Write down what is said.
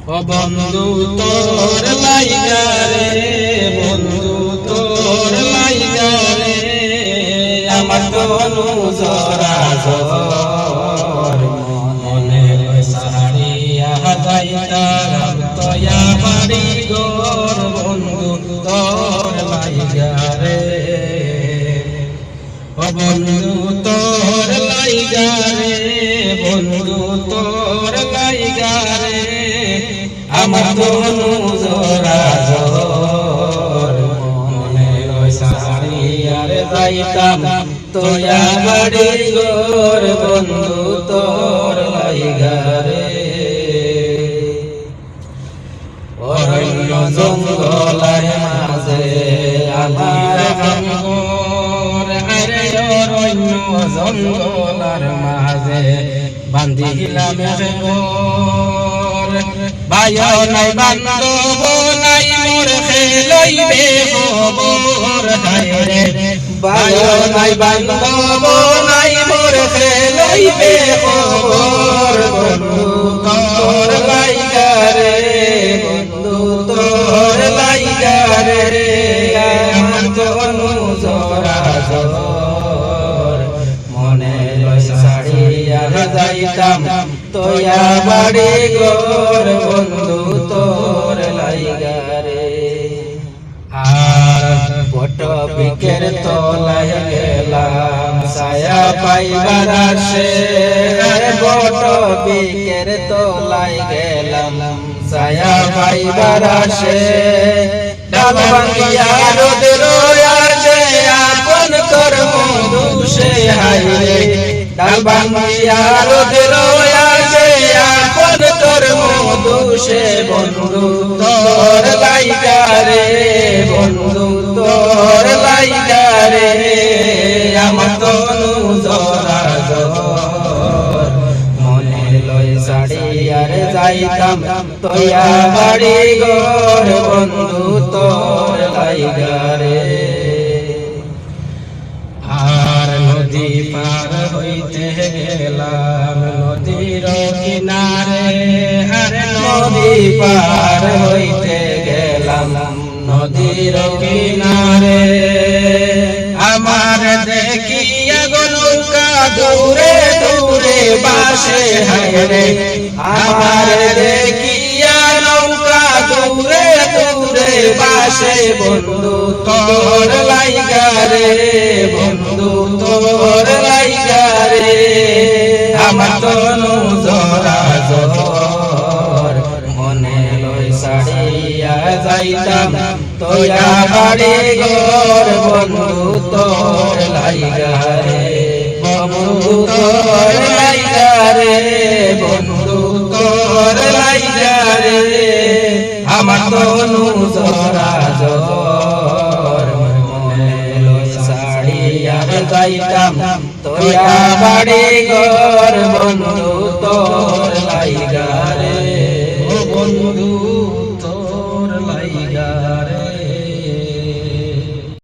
ও বন্ধু তোর লাইগা রে, বন্ধু তোর লাইগা রে, আমার তনু জরা জর, মনে সারিয়া যাইতাম তয়া বাড়ি গোর, বন্ধু তোর লাইগা রে, ও বন্ধু তোর লাইগা রে, বন্ধু তোর লাইগা রে, আমার তনু জরা জর, মনে সারিয়া যাইতাম তয়া বাড়ি গোর, বন্ধু তোর লাইগা রে। অরণ্য জঙ্গলের মাঝে আমার ঘর, আরে অরণ্য জঙ্গলের মাঝে বান্ধিলাম ঘর, ভাইও নাই বান্ধব নাই মোর খেলইবে খবর, হায় রে ভাইও নাই বান্ধব নাই মোর খেলইবে খবর, বন্ধু তোর লাইগা রে, বন্ধু তোর লাইগা রে, আমার তনু জরা জর, মনে সারিয়া যাইতাম তয়া বাড়ি গোর, বন্ধু তোর লাইগা রে। আর বট বিকের তলায় গেলাম ছায়া পাইবার আসে, বট বিকের তলায় গেলাম ছায়া পাইবার আসে, ডাল ভাঙ্গিয়া রোদের আসে আপন কর্ম দোষে, হায় রে ডাল ভাঙ্গিয়া রোদের আসে আপন কর্ম দোষে, বন্ধু তোর লাইগা রে, বন্ধু তোর লাইগা রে, আমার তনু জরা জর, মনে লয় সারিয়া যাইতাম তয়া বাড়ি গোর, বন্ধু তোর লাইগা রে। আর নদী পার হইতে গেলাম নদীর কিনারে, আর নদী পার হইতে গেলাম নদীর কিনারে, আমার দেখিয়া গো নৌকা দূরে দূরে বাসে, হায় রে আমার দেখিয়া নৌকা দূরে দূরে বাসে, বন্ধু তোর লাইগা রে, বন্ধু তোর লাইগা রে, আমার তনু জরা জর, মনে লয় সারিয়া যাইতাম তয়া বাড়ি গোর, বন্ধু তোর লাইগা রে, বন্ধু তোর লাইগা রে, বন্ধু তোর লাইগা রে, আমার তনু জরা জর, মনে লয় সারিয়া যাইতাম তয়া বাড়ি গোর, বন্ধু তোর